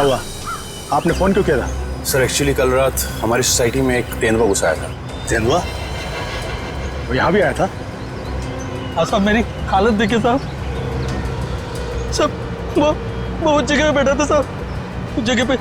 हुआ? आपने फोन क्यों किया था? सर एक्चुअली कल रात हमारी सोसाइटी में एक तेंदुआ घुस आया था। तेंदुआ? वो यहाँ भी आया था? हाँ साहब, मेरी हालत देखिए साहब। वो उस जगह पे बैठा था साहब, उस जगह पे।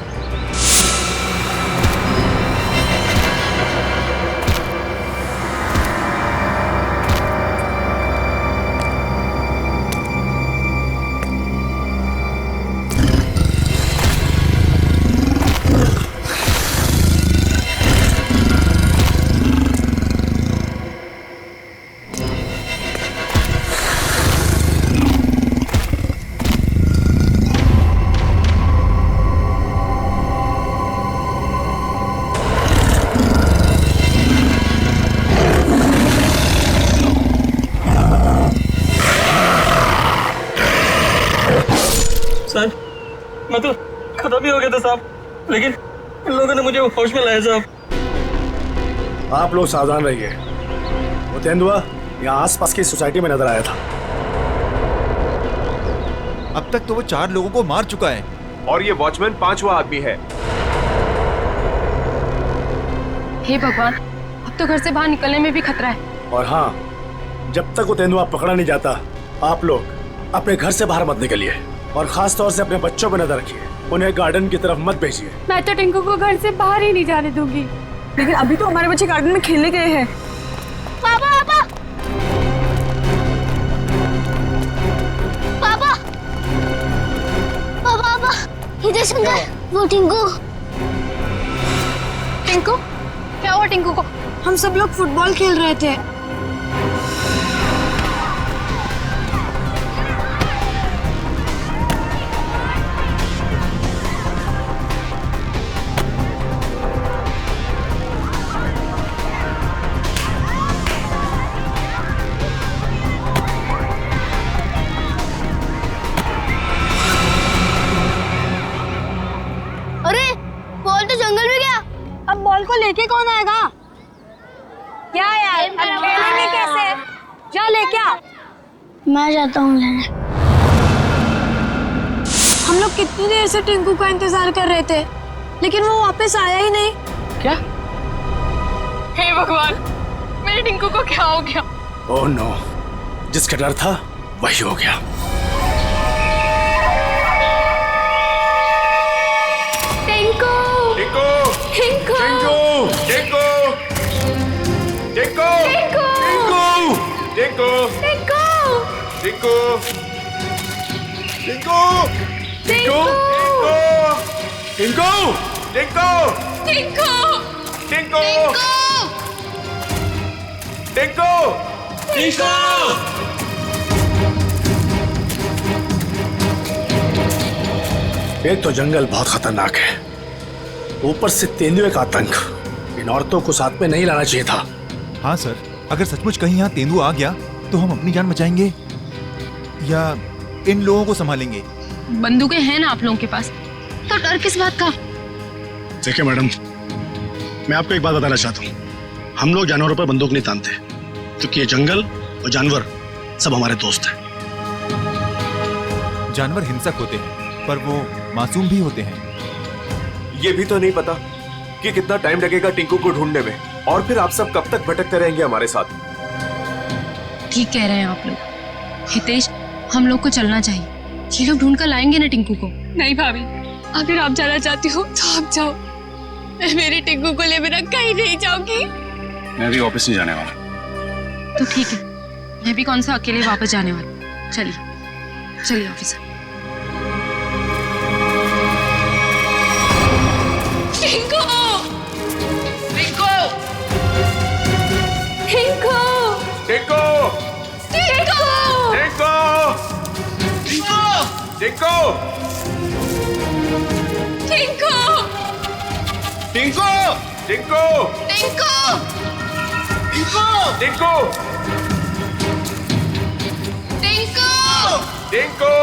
सर मैं तो खत्म ही हो गया था साहब, लेकिन इन लोगों ने मुझे होश में लाया साहब। आप लोग सावधान रहिए। वो तेंदुआ यहाँ आसपास की सोसाइटी में नजर आया था। अब तक तो वो 4 लोगों को मार चुका है और ये वॉचमैन 5वां आदमी है। हे भगवान, अब तो घर से बाहर निकलने में भी खतरा है। और हाँ, जब तक वो तेंदुआ पकड़ा नहीं जाता, आप लोग अपने घर से बाहर मत निकलिए और खास तौर से अपने बच्चों पर नजर रखिए। उन्हें गार्डन की तरफ मत भेजिए। मैं तो टिंकू को घर से बाहर ही नहीं जाने दूंगी। लेकिन अभी तो हमारे बच्चे गार्डन में खेलने गए हैं। पापा पापा पापा पापा पापा इधर सुन, वो टिंकू। टिंकू? क्या हुआ टिंकू को? हम सब लोग फुटबॉल खेल रहे थे। अरे बॉल तो जंगल में गया। अब बॉल को लेके कौन आएगा? क्या यार, अब खेलेंगे कैसे? जा लेके आ। मैं जाता हूँ लेने। हम लोग कितनी देर से टिंकू का इंतजार कर रहे थे, लेकिन वो वापस आया ही नहीं। क्या? हे भगवान, मेरे टिंकू को क्या हो गया? ओह नो, जिसका डर था वही हो गया। टिंकू! टिंकू! टिंकू! टिंकू! टिंकू! टिंकू! टिंकू! टिंकू! टिंकू! टिंकू! टिंकू! टिंकू! टिंकू! टिंकू! टिंकू! टिंकू! एक तो जंगल बहुत खतरनाक है, ऊपर से तेंदुए का आतंक। इन औरतों को साथ में नहीं लाना चाहिए था। हाँ सर, अगर सचमुच कहीं यहाँ तेंदुआ आ गया तो हम अपनी जान बचाएंगे या इन लोगों को संभालेंगे? बंदूकें हैं ना आप लोगों के पास, तो डर किस बात का? देखिए मैडम, मैं आपको एक बात बताना चाहता हूँ। हम लोग जानवरों पर बंदूक नहीं तानते, क्योंकि ये जंगल और जानवर सब हमारे दोस्त हैं। जानवर हिंसक होते हैं, पर वो मासूम भी होते हैं। ये भी तो नहीं पता कि कितना टाइम लगेगा टिंकू को ढूंढने में, और फिर आप सब कब तक भटकते रहेंगे हमारे साथ। ठीक कह रहे हैं आप लोग। हितेश, हम लोग को चलना चाहिए। ये लोग ढूंढ कर लाएंगे ना टिंकू को। नहीं भाभी, अगर आप जाना चाहती हो तो आप जाओ। मैं मेरी टिंकू को ले बिना कहीं नहीं जाऊंगी। मैं भी ऑफिस नहीं जाने वाला। तो ठीक है, मैं भी कौन सा अकेले वापस जाने वाली। चलिए चलिए ऑफिसर। टिंकू! टिंकू! टिंकू! टिंकू! टिंकू! टिंकू! टिंकू! टिंकू! टिंकू! टिंकू! टिंकू! टिंकू! टिंकू! टिंकू!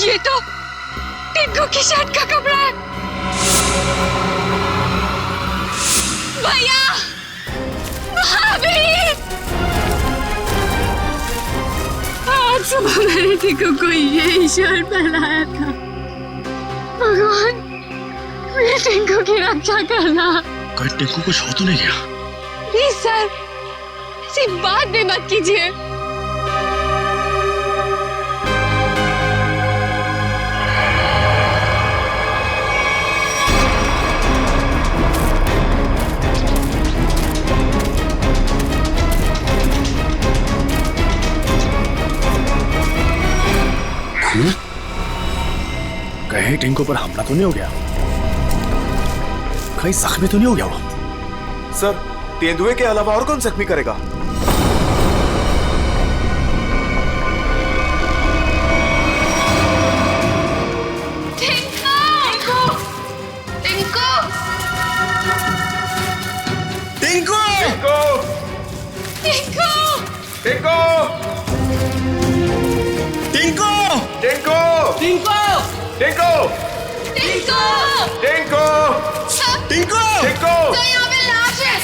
ये तो टिंकू की शर्ट का कपड़ा है। भैया, भाभी, आज सुबह मैंने टिंकू को यही शर्ट पहनाया था। भगवान, मेरे टिंकू की रक्षा करना। कहीं टिंकू कुछ हो तो नहीं गया? प्लीज सर, ऐसी बात भी मत कीजिए। कहीं टिंकू पर हमला तो नहीं हो गया? कहीं जख्मी तो नहीं हो गया वो? सर, तेंदुए के अलावा और कौन जख्मी करेगा? टिंकू! टिंकू! टिंकू! टिंकू! टिंकू! टिंकू! टिंकू! टिंकू! टिंकू! टिंकू! टिंकू! टिंकू! तो यहाँ पे लाश है।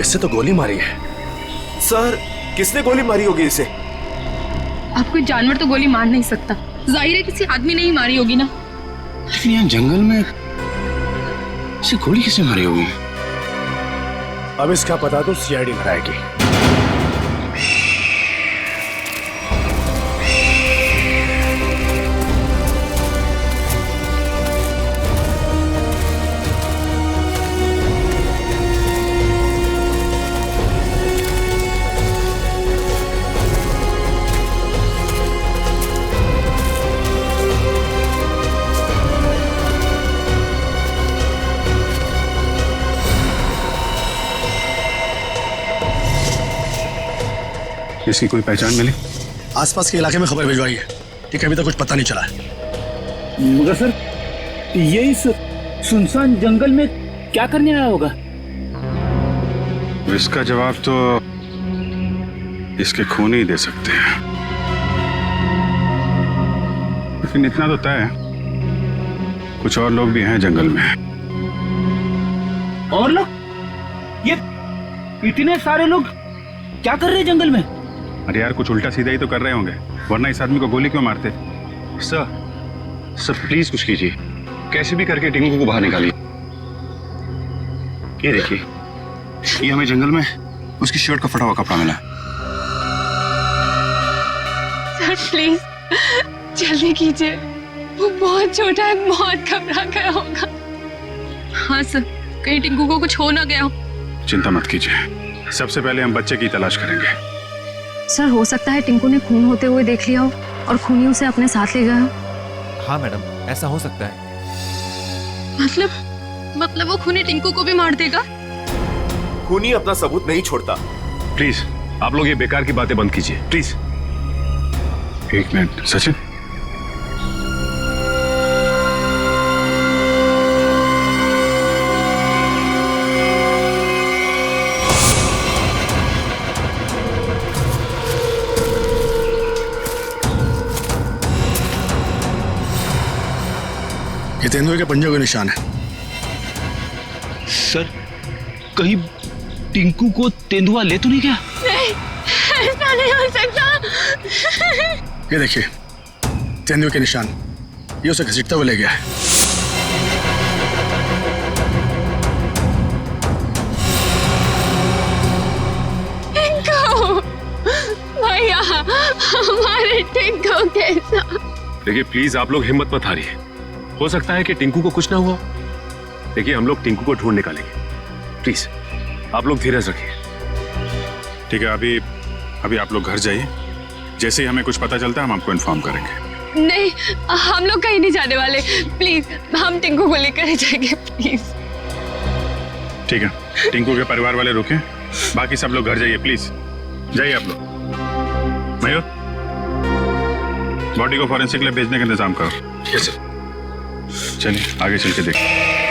इससे तो गोली मारी है। सर, किसने गोली मारी होगी इसे? अब कोई जानवर तो गोली मार नहीं सकता, जाहिर है किसी आदमी ने ही मारी होगी ना। लेकिन यहाँ जंगल में इसे गोली किसने मारी होगी? अब इसका पता तो सीआईडी लगाएगी। इसकी कोई पहचान मिली? आसपास के इलाके में खबर भिजवाई है, ठीक है? अभी तक कुछ पता नहीं चला है। मगर सर, ये इस सुनसान जंगल में क्या करने आया होगा? इसका जवाब तो इसके खून ही दे सकते हैं। लेकिन इतना तो तय है, कुछ और लोग भी हैं जंगल में। और लोग? ये इतने सारे लोग क्या कर रहे हैं जंगल में? अरे यार, कुछ उल्टा सीधा ही तो कर रहे होंगे, वरना इस आदमी को गोली क्यों मारते? सर प्लीज कुछ कीजिए, कैसे भी करके टिंकू को बाहर निकालिए। ये देखिए, ये हमें जंगल में उसकी शर्ट का फटा हुआ कपड़ा मिला। सर प्लीज जल्दी कीजिए, वो बहुत छोटा है, बहुत घबरा गया होगा। हाँ सर, कहीं टिंकू को कुछ हो ना गया हो। चिंता मत कीजिए, सबसे पहले हम बच्चे की तलाश करेंगे। सर हो सकता है टिंकू ने खून होते हुए देख लिया हो और खूनी उसे अपने साथ ले गया हो। हाँ मैडम, ऐसा हो सकता है। मतलब वो खूनी टिंकू को भी मार देगा? खूनी अपना सबूत नहीं छोड़ता। प्लीज आप लोग ये बेकार की बातें बंद कीजिए, प्लीज। एक मिनट सचिन, ये तेंदुए के पंजों के निशान है। सर कहीं टिंकू को तेंदुआ ले तो नहीं गया? नहीं, ऐसा नहीं हो सकता। ये देखिए, तेंदुए के निशान, ये उसे घसीटता हुआ ले गया है। टिंकू, भैया, हमारे टिंकू के साथ। देखिए प्लीज आप लोग हिम्मत मत हारिए, हो सकता है कि टिंकू को कुछ ना हुआ। देखिए हम लोग टिंकू को ढूंढ निकालेंगे, प्लीज आप लोग धीरज रखिए। ठीक है, अभी आप लोग घर जाइए, जैसे ही हमें कुछ पता चलता है हम आपको इन्फॉर्म करेंगे। नहीं, हम लोग कहीं नहीं जाने वाले, प्लीज हम टिंकू को लेकर जाएंगे, प्लीज। ठीक है, टिंकू के परिवार वाले रुके, बाकी सब लोग घर जाइए प्लीज, जाइए आप लोग। मयूर, बॉडी को फॉरेंसिक लैब भेजने का इंतजाम करो। Yes sir. चलिए आगे चल के देखते।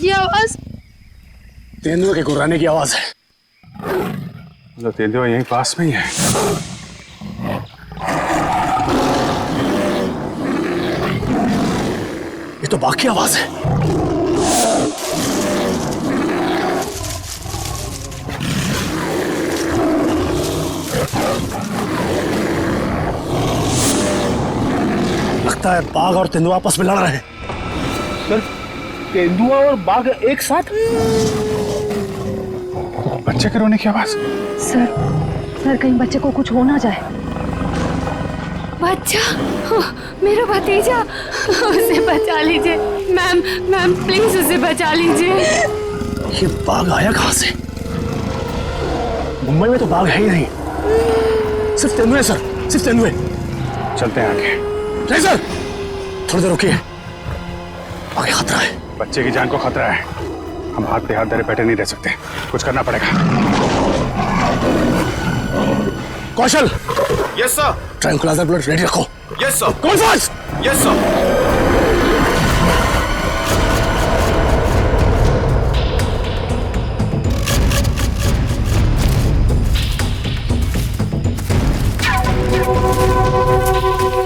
ये आवाज तेंदुए के गुर्राने की आवाज है। तो तेंदुआ यहीं पास में ही है। ये तो बाघ की आवाज है। लगता है बाघ और तेंदुआ आपस में लड़ रहे हैं। तेंदुआ और बाघ एक साथ? बच्चे के रोने की आवाज। सर कहीं बच्चे को कुछ हो ना जाए। बच्चा, मेरा भतीजा, उसे बचा लीजिए। मैम प्लीज उसे बचा लीजिए। ये बाघ आया कहां से? मुंबई में तो बाघ है ही नहीं, सिर्फ तेंदुए सर, सिर्फ तेंदुए। चलते हैं आगे। नहीं सर, थोड़ी देर रुकिए, आगे खतरा है। बच्चे की जान को खतरा है, हम हाथ पे हाथ धरे बैठे नहीं रह सकते, कुछ करना पड़ेगा। Kaushal. Yes sir. Tranquilizer bullet ready रखो। Yes sir. कौन फास्ट? Yes sir.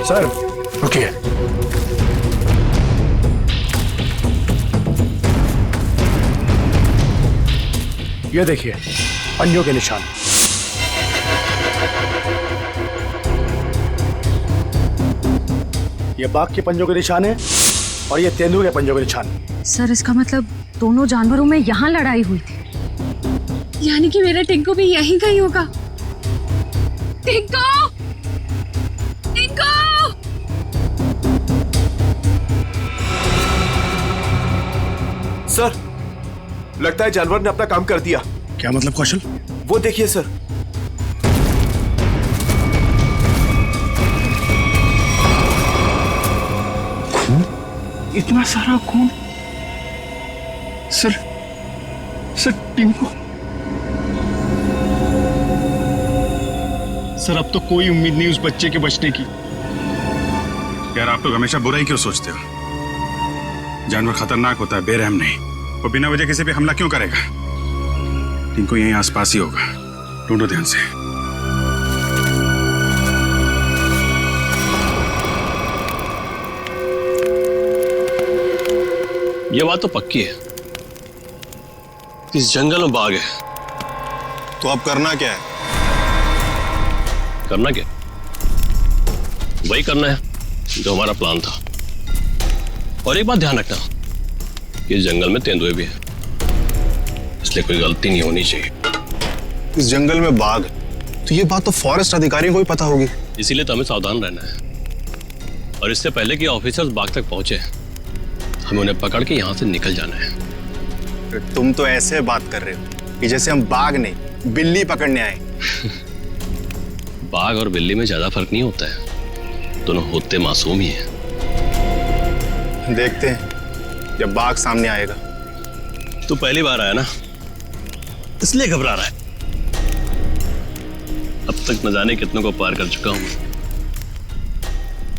सर रुकिए। ये देखिए पंजों के निशान। ये बाघ के पंजों के निशान है और ये तेंदुए के पंजों के निशान। सर इसका मतलब दोनों जानवरों में यहाँ लड़ाई हुई थी, यानी कि मेरा टिंकू भी यहीं कहीं होगा। टिंकू! टिंकू! सर लगता है जानवर ने अपना काम कर दिया। क्या मतलब कौशल? वो देखिए सर। खून? इतना सारा खून? सर टिंकू। सर अब तो कोई उम्मीद नहीं उस बच्चे के बचने की। यार आप लोग हमेशा बुरा ही क्यों सोचते हो? जानवर खतरनाक होता है, बेरहम नहीं। वो बिना वजह किसी पे हमला क्यों करेगा? टिंकू यहीं आसपास ही होगा, ढूंढो ध्यान से। ये बात तो पक्की है, इस जंगल में बाघ है। तो अब करना क्या है? करना क्या? वही करना है जो हमारा प्लान था। और एक बात ध्यान रखना, इस जंगल में तेंदुए भी हैं, इसलिए कोई गलती नहीं होनी चाहिए। इस जंगल में बाघ, तो ये बात तो फॉरेस्ट अधिकारियों को भी पता होगी। इसीलिए तो हमें सावधान रहना है, और इससे पहले कि ऑफिसर्स बाघ तक पहुंचे हमें उन्हें पकड़ के यहाँ से निकल जाना है। तुम तो ऐसे बात कर रहे हो कि जैसे हम बाघ नहीं बिल्ली पकड़ने आए। बाघ और बिल्ली में ज्यादा फर्क नहीं होता है, दोनों होते मासूम ही हैं। देखते हैं जब बाघ सामने आएगा। तू पहली बार आया ना, इसलिए घबरा रहा है। अब तक न जाने कितनों को पार कर चुका हूं।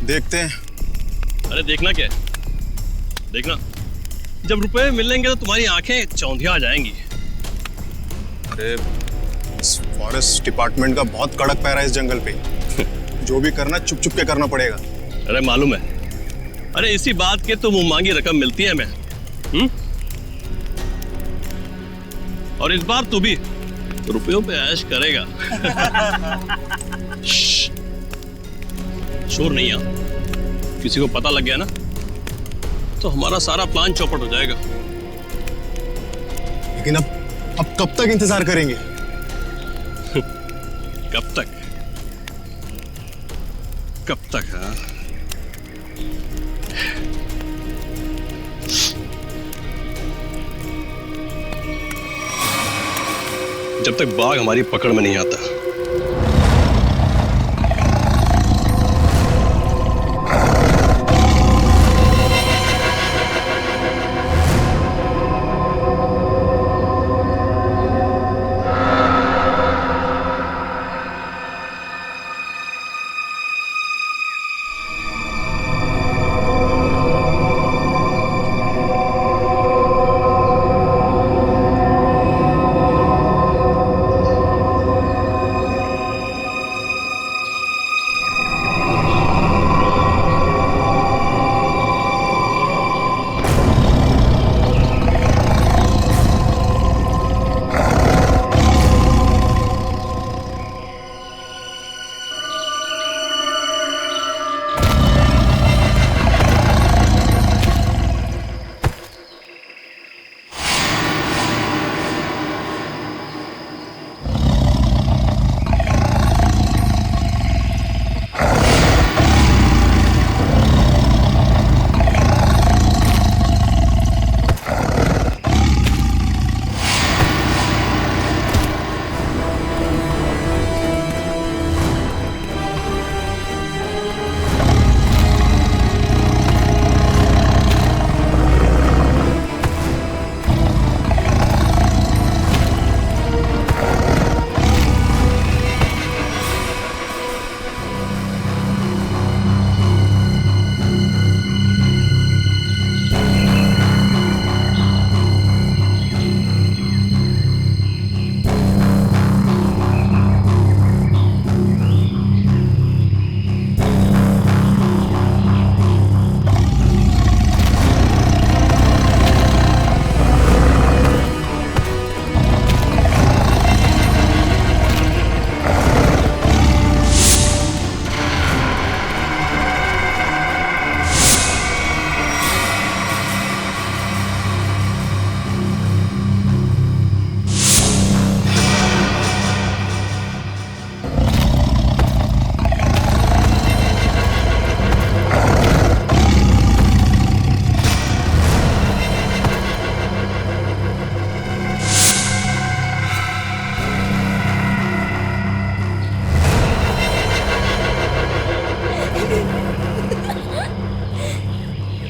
देखते हैं। अरे देखना क्या है? देखना, जब रुपए मिलेंगे तो तुम्हारी आंखें चौंधिया आ जाएंगी। अरे फॉरेस्ट डिपार्टमेंट का बहुत कड़क पैरा है इस जंगल पे। जो भी करना चुप चुप के करना पड़ेगा। अरे मालूम है, अरे इसी बात के तो मुंह मांगी रकम मिलती है हमें। और इस बार तू भी रुपयों पे ऐश करेगा। शोर नहीं आ, किसी को पता लग गया ना तो हमारा सारा प्लान चौपट हो जाएगा। लेकिन अब कब तक इंतजार करेंगे? कब तक? कब तक? हाँ, जब तक बाघ हमारी पकड़ में नहीं आता।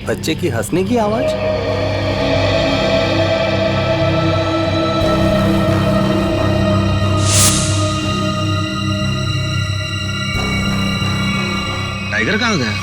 बच्चे की हंसने की आवाज। टाइगर कहाँ गया?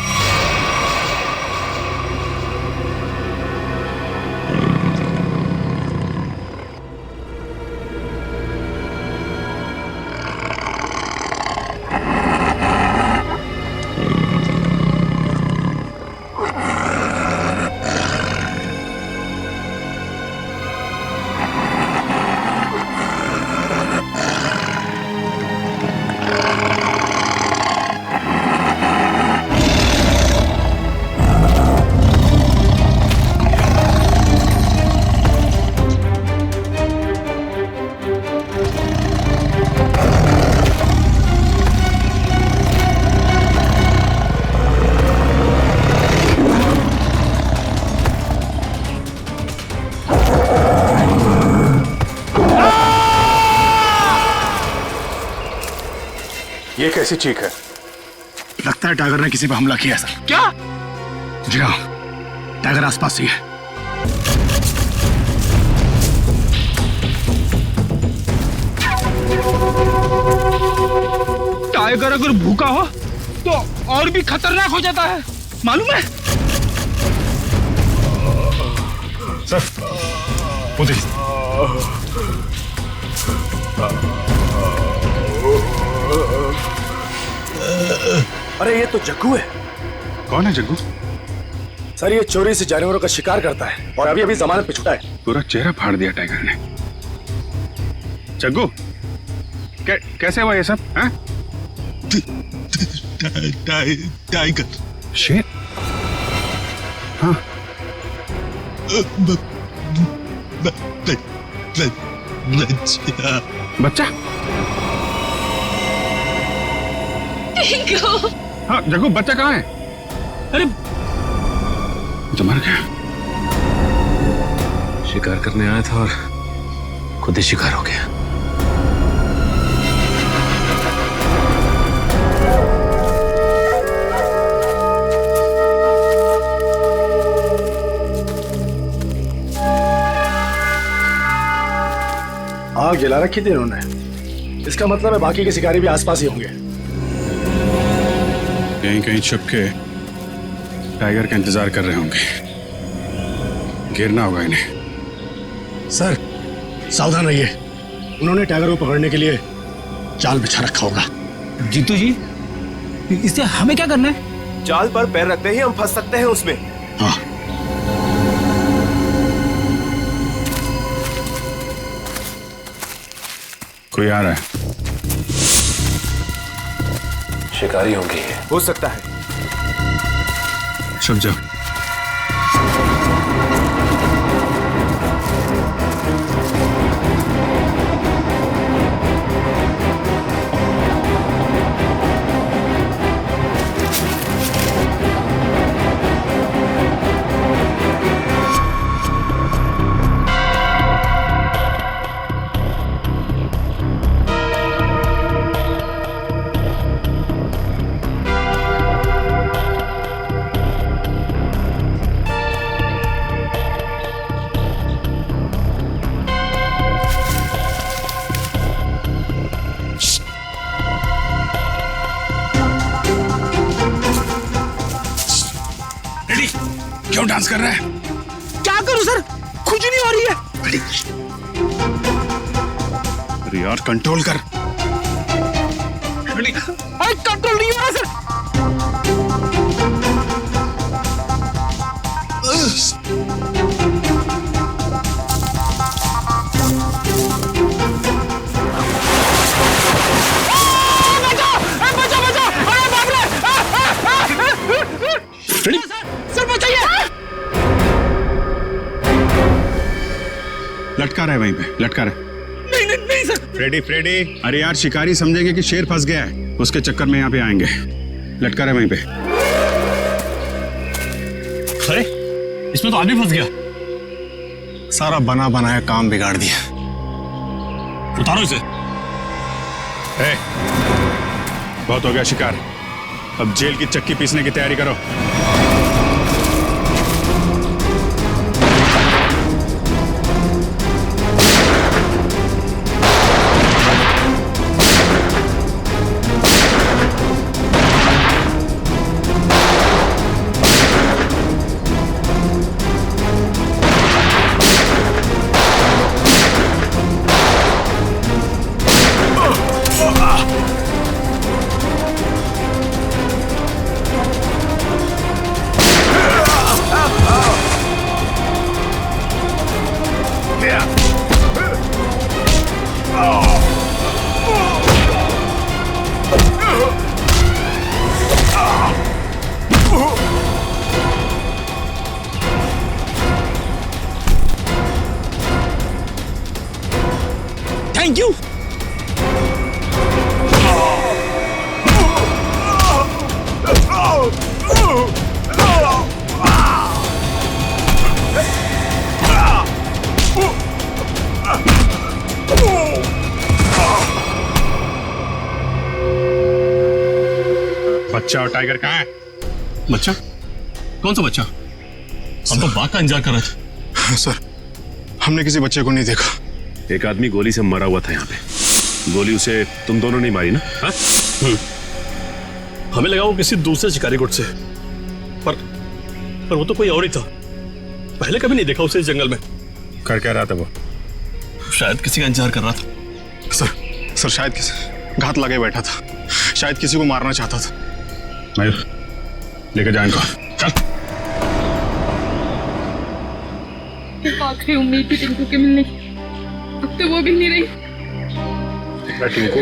ये कैसी चीख है? लगता है टाइगर ने किसी पे हमला किया सर। क्या? जी हाँ, टाइगर आसपास ही है। टाइगर अगर भूखा हो तो और भी खतरनाक हो जाता है, मालूम है? सर, वो देखिए। अरे ये तो जग्गू है। कौन है जग्गू? सर ये चोरी से जानवरों का शिकार करता है और अभी अभी जमानत पे छुटा है। पूरा चेहरा फाड़ दिया टाइगर ने। जग्गू, कैसे हुआ ये सब? हाँ? टाइगर शेर? हाँ। बच्चा? टिंकू। हाँ जग्गू, बच्चा कहाँ है? अरे तो मर गया। शिकार करने आया था और खुद ही शिकार हो गया। आग जला रखी थी इन्होंने, इसका मतलब है बाकी के शिकारी भी आसपास ही होंगे। कहीं कहीं छुप के टाइगर का इंतजार कर रहे होंगे, गिरना होगा इन्हें। सर सावधान रहिए, उन्होंने टाइगर को पकड़ने के लिए जाल बिछा रखा होगा। जीतू जी, इससे हमें क्या करना है? जाल पर पैर रखते ही हम फंस सकते हैं उसमें। हाँ कोई आ रहा है। शिकारी होंगे। हो सकता है। छुप जाओ। क्यों डांस कर रहा है? क्या करूं सर, खुजली हो रही है। अरे यार कंट्रोल कर। अरे कंट्रोल नहीं हो रहा सर। लटका रहा है वहीं पे, लटका रहा है। नहीं नहीं नहीं सर। फ्रेडी फ्रेडी, अरे यार शिकारी समझेंगे कि शेर फंस गया है, उसके चक्कर में यहाँ पे आएंगे। लटका रहा है वहीं पे। अरे इसमें तो आदमी फंस गया। सारा बना बनाया काम बिगाड़ दिया। उतारो इसे। बहुत हो गया शिकार, अब जेल की चक्की पीसने की तैयारी करो। Thank you. बच्चा और टाइगर कहाँ है? बच्चा? कौन सा बच्चा? हम तो बाघ का इंतजार कर रहे थे। सर हमने किसी बच्चे को नहीं देखा। एक आदमी गोली से मरा हुआ था यहाँ पे। गोली उसे तुम दोनों ने मारी ना? हाँ? हमें लगा वो किसी दूसरे शिकारी गुट से, पर वो तो कोई और ही था। पहले कभी नहीं देखा उसे इस जंगल में। कर क्या रहा था वो? शायद किसी का इंतजार कर रहा था। सर शायद किसी घात लगे बैठा था, शायद किसी को मारना चाहता था। मयूर लेकर जाए इनको। चल। आखिरी उम्मीद थी टिंकू के मिलने की, अब तो वो भी नहीं रही। टिंकू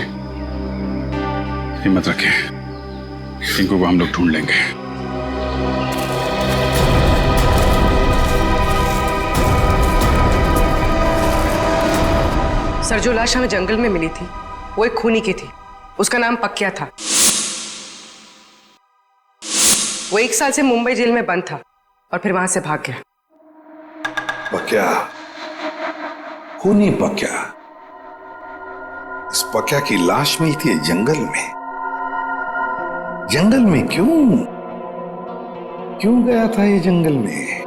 हिम्मत रखे, टिंकू को हम लोग ढूंढ लेंगे। सर जो लाश हमें जंगल में मिली थी वो एक खूनी की थी, उसका नाम पक्या था। वो 1 साल से मुंबई जेल में बंद था और फिर वहां से भाग गया। पक्या, खूनी पक्या। इस पक्या की लाश मिलती है जंगल में। जंगल में क्यों गया था ये जंगल में?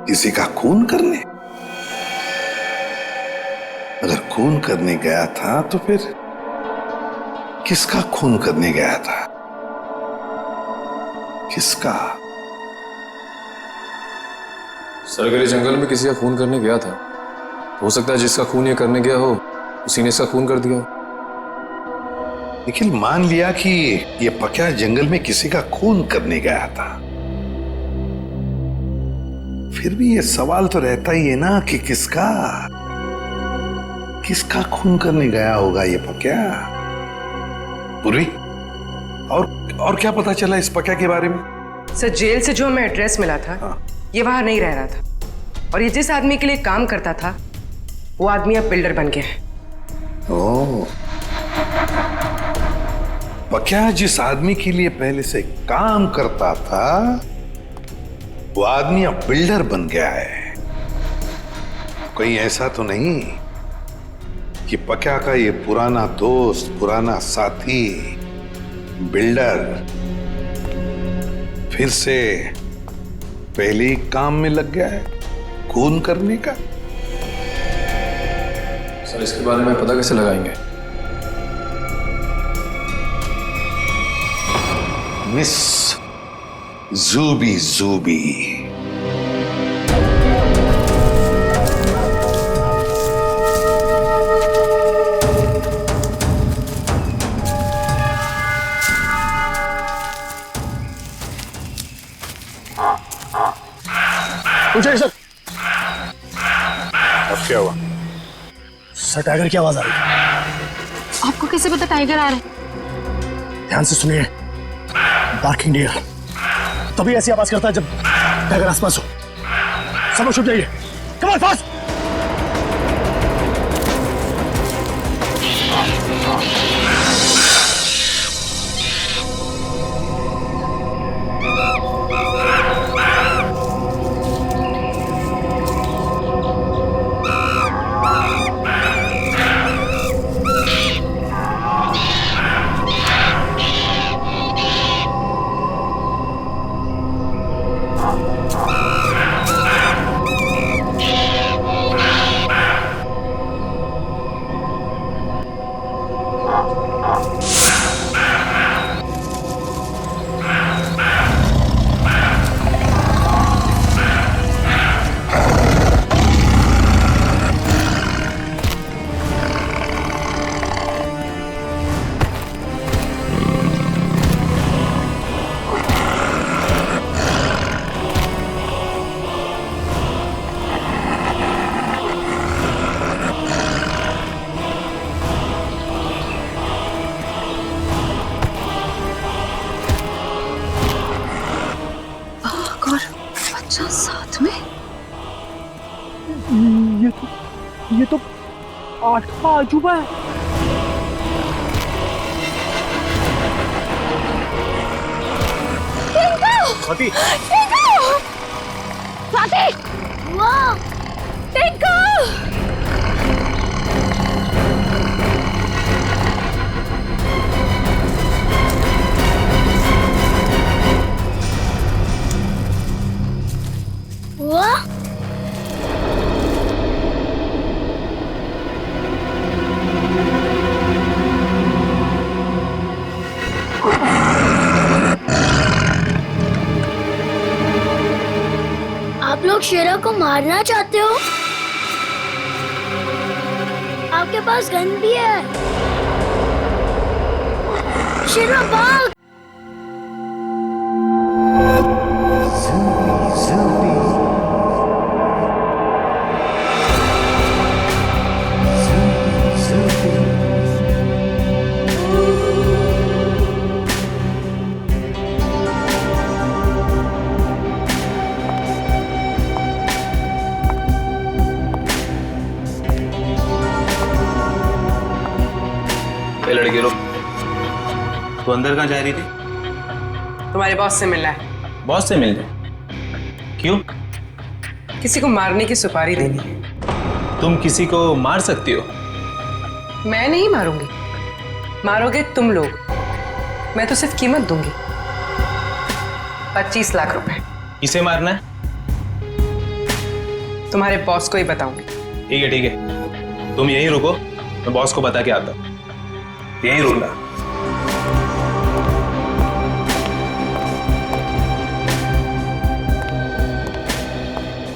किसी का खून करने? अगर खून करने गया था तो फिर किसका खून करने गया था? किसका? सर अगर ये जंगल में किसी का खून करने गया था, हो सकता है जिसका खून ये करने गया हो उसी ने इसका खून कर दिया। निखिल, मान लिया कि ये पक्या जंगल में किसी का खून करने गया था, फिर भी ये सवाल तो रहता ही है ना कि किसका खून करने गया होगा ये पक्या? पूर्वी, और क्या पता चला इस पक्या के बारे में? सर जेल से जो हमें एड्रेस मिला था, ये वहां नहीं रह रहा था और ये जिस आदमी के लिए काम करता था वो आदमी अब बिल्डर बन गया है। ओह, पक्या जिस आदमी के लिए पहले से काम करता था वो आदमी अब बिल्डर बन गया है। कहीं ऐसा तो नहीं कि पक्या का ये पुराना दोस्त, पुराना साथी बिल्डर फिर से पहले ही काम में लग गया है खून करने का? सर इसके बारे में पता कैसे लगाएंगे? मिस जूबी। पूछे सर। अब क्या हुआ? सर टाइगर की आवाज आ रही है। आपको कैसे पता टाइगर आ रहा है? ध्यान से सुनिए। बार्किंग डियर तभी ऐसी आवाज करता है जब टाइगर आसपास हो। सब लोग छुप जाइए। Come on fast. साथ में ये तो 8वां अजूबा है। स्वाति, स्वाति, वाह, टिंकू। वाह, आप लोग शेरा को मारना चाहते हो? आपके पास गन भी है। शेरा भाग। लड़के लोग तो अंदर कहाँ जा रही थी? तुम्हारे बॉस से मिलना है। बॉस से मिलने? क्यों? किसी को मारने की सुपारी देनी है। तुम किसी को मार सकती हो? मैं नहीं मारूंगी, मारोगे तुम लोग। मैं तो सिर्फ कीमत दूंगी, 25 लाख रुपए। किसे मारना है? तुम्हारे बॉस को ही बताऊंगी। ठीक है ठीक है, तुम यहीं रुको, मैं बॉस को बता के आता हूँ। यहीं रुकना।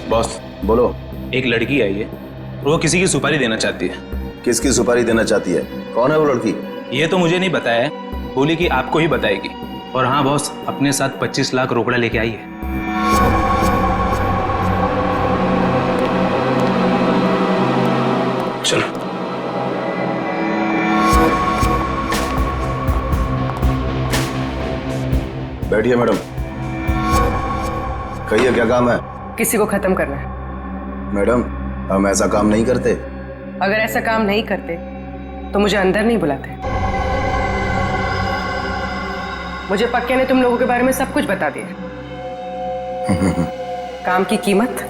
बॉस बोलो। एक लड़की आई है, वो किसी की सुपारी देना चाहती है। किसकी सुपारी देना चाहती है? कौन है वो लड़की? ये तो मुझे नहीं बताया है, बोली कि आपको ही बताएगी। और हाँ बॉस, अपने साथ 25 लाख रोकड़ा लेके आई है। चलो। बैठिए मैडम। कहिए क्या काम है? किसी को खत्म करना है। मैडम, हम ऐसा काम नहीं करते। अगर ऐसा काम नहीं करते तो मुझे अंदर नहीं बुलाते। मुझे पक्के ने तुम लोगों के बारे में सब कुछ बता दिया। काम की कीमत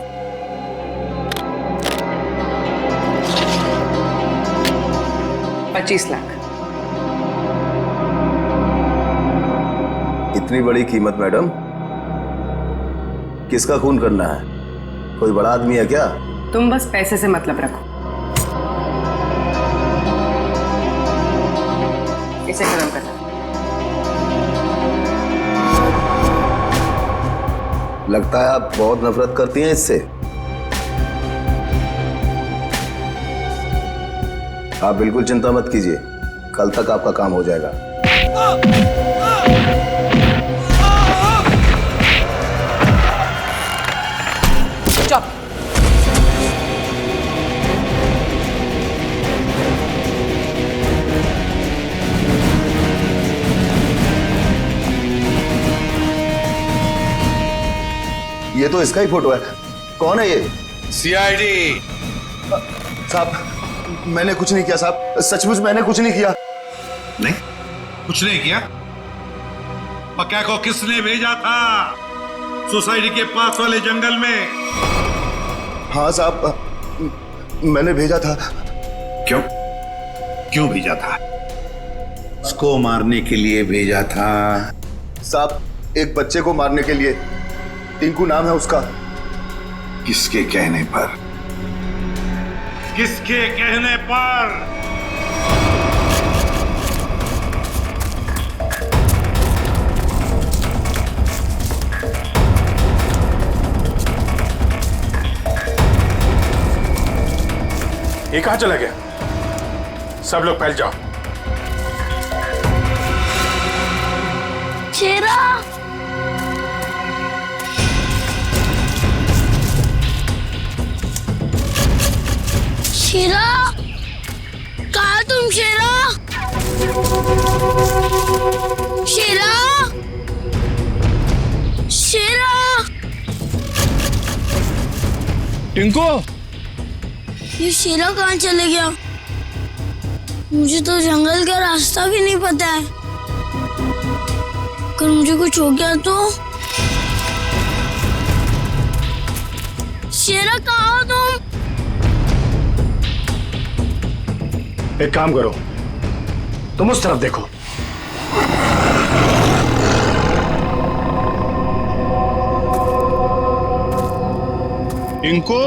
25 लाख। इतनी बड़ी कीमत मैडम? किसका खून करना है? कोई बड़ा आदमी है क्या? तुम बस पैसे से मतलब रखो। इसे खत्म करना। लगता है आप बहुत नफरत करती हैं इससे। आप बिल्कुल चिंता मत कीजिए, कल तक आपका काम हो जाएगा। चुप। ये तो इसका ही फोटो है। कौन है ये? सीआईडी। साहब, मैंने कुछ नहीं किया साहब, सचमुच मैंने कुछ नहीं किया। नहीं, कुछ नहीं किया? पक्का को किसने भेजा था सोसाइटी के पास वाले जंगल में? हाँ साहब, मैंने भेजा था। क्यों? क्यों भेजा था? उसको मारने के लिए भेजा था? साहब, एक बच्चे को मारने के लिए। टिंकू नाम है उसका। किसके कहने पर? किसके कहने पर? ये कहां चला गया? सब लोग फैल जाओ। शेरा, शेरा, कहा तुम? शेरा, शेरा, शेरा। टिंकू, ये शेरा कहाँ चले गया? मुझे तो जंगल का रास्ता भी नहीं पता है। अगर मुझे कुछ हो गया तो? शेरा, कहाँ हो तुम? एक काम करो, तुम उस तरफ देखो। टिंकू,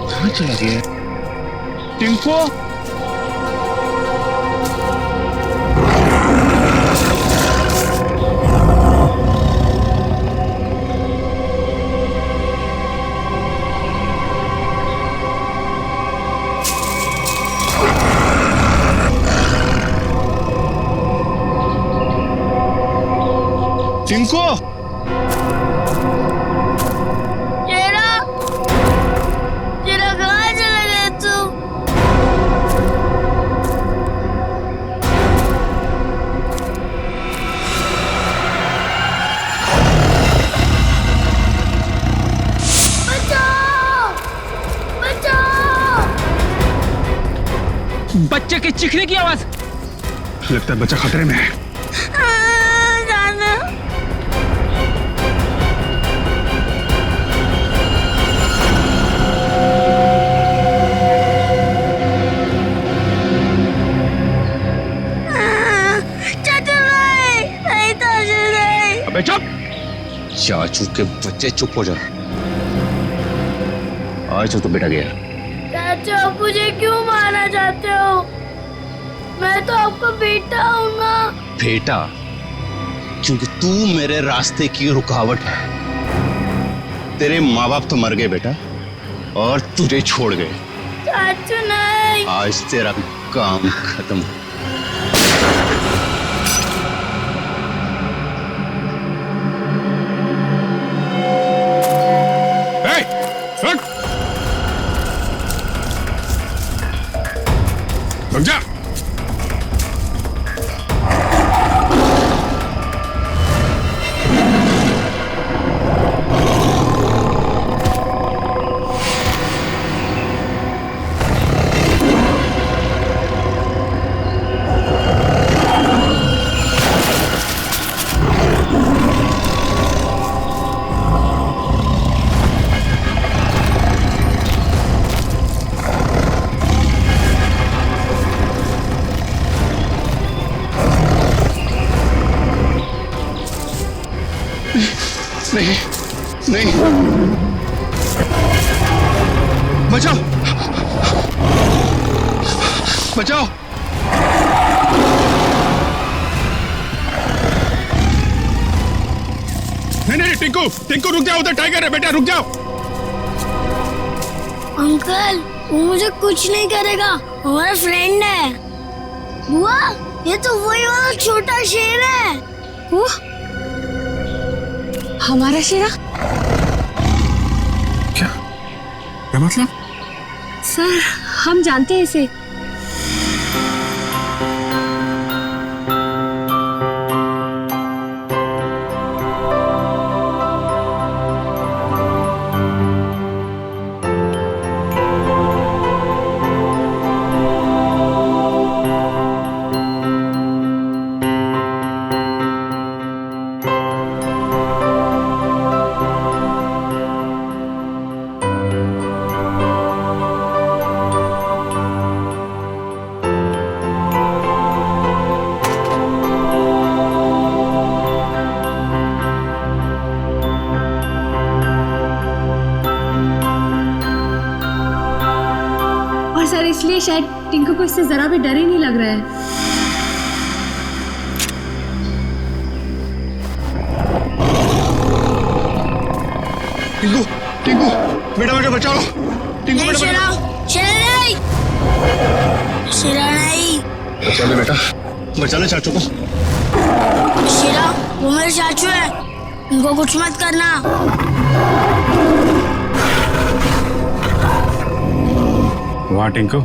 कहाँ चला गया? टिंकू, टिंकू, शेरा, शेरा कहाँ चला गया तू? बच्चे के चीखने की आवाज। लगता है बच्चा खतरे में है। अबे चुप! चाचू के बच्चे चुप हो जा। आज तो बेटा गया। चाचू आप मुझे क्यों मारना चाहते हो? मैं तो आपका बेटा हूँ ना। बेटा? क्योंकि तू मेरे रास्ते की रुकावट है। तेरे माँ बाप तो मर गए बेटा, और तुझे छोड़ गए। चाचू नहीं। आज तेरा काम खत्म। रुक जा। नहीं नहीं, बचाओ बचाओ। नहीं टिंकू, टिंकू रुक जाओ, उधर टाइगर है बेटा, रुक जाओ। अंकल वो मुझे कुछ नहीं करेगा, हमारा फ्रेंड है। बुआ ये तो वही वाला छोटा शेर है। वो हमारा शेरा? क्या मतलब? सर हम जानते हैं इसे। सर इसलिए शायद टिंकू को इससे जरा भी डर ही नहीं लग रहा है। टिंकू टिंकू बेटा बेटा बचाओ। टिंकू बेटा शेरा, शेरा नहीं, शेरा नहीं। बचा ले बेटा, बचा ले चाचू को। शेरा वो मेरे चाचू है, उनको कुछ मत करना। वाह टिंकू,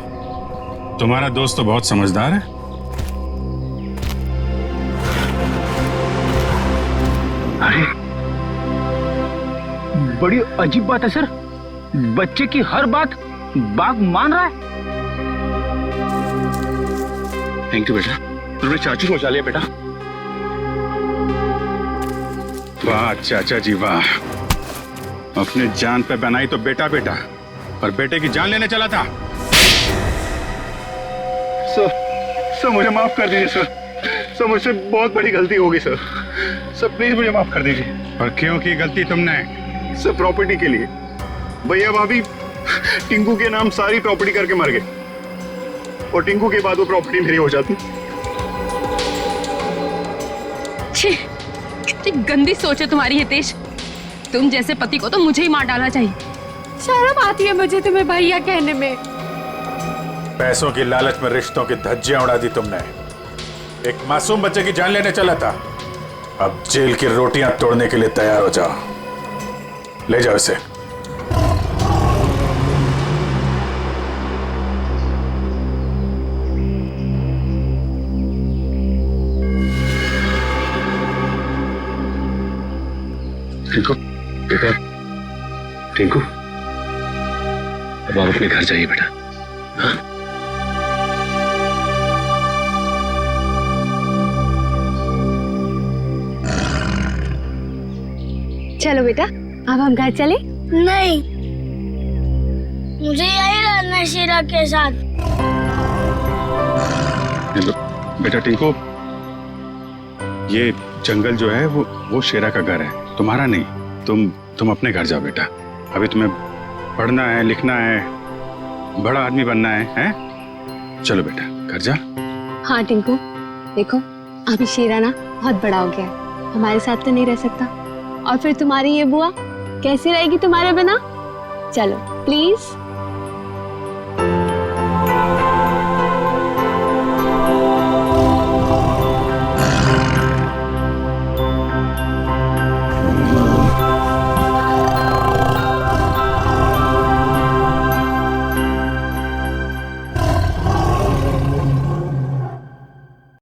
तुम्हारा दोस्त तो बहुत समझदार है। अरे बड़ी अजीब बात है सर, बच्चे की हर बात बाघ मान रहा है। थैंक यू बेटा, तुमने चाचू को बचा लिया बेटा। वाह चाचा जी वाह, अपने जान पे बनाई तो बेटा बेटा, और बेटे की जान लेने चला था। सर मुझे माफ कर दीजिए सर मुझसे बहुत बड़ी गलती हो गई सर प्लीज मुझे माफ कर दीजिए। और क्यों की गलती तुमने? सर प्रॉपर्टी के लिए। भैया भाभी टिंकू के नाम सारी प्रॉपर्टी करके मर गए, और टिंकू के बाद वो प्रॉपर्टी मेरी हो जाती। छी, कितनी गंदी सोच है तुम्हारी हितेश। तुम जैसे पति को तो मुझे ही मार डालना चाहिए। शर्म आती है मुझे तुम्हें भैया कहने में। पैसों की लालच में रिश्तों की धज्जियां उड़ा दी तुमने। एक मासूम बच्चे की जान लेने चला था, अब जेल की रोटियां तोड़ने के लिए तैयार हो जाओ। ले जाओ इसे। टिंकू बेटा, टिंकू अब आप अपने घर जाइए बेटा। हाँ? चलो बेटा अब हम घर चले। नहीं, मुझे यही रहना है शीरा के साथ। बेटा टिंकू, ये जंगल जो है वो शेरा का घर है, तुम्हारा नहीं। तुम अपने घर जाओ बेटा। अभी तुम्हें पढ़ना है, लिखना है, बड़ा आदमी बनना है? चलो बेटा घर जा। हाँ टिंकू, देखो अभी शेरा ना बहुत बड़ा हो गया है, हमारे साथ तो नहीं रह सकता, और फिर तुम्हारी ये बुआ कैसी रहेगी तुम्हारे बिना? चलो प्लीज।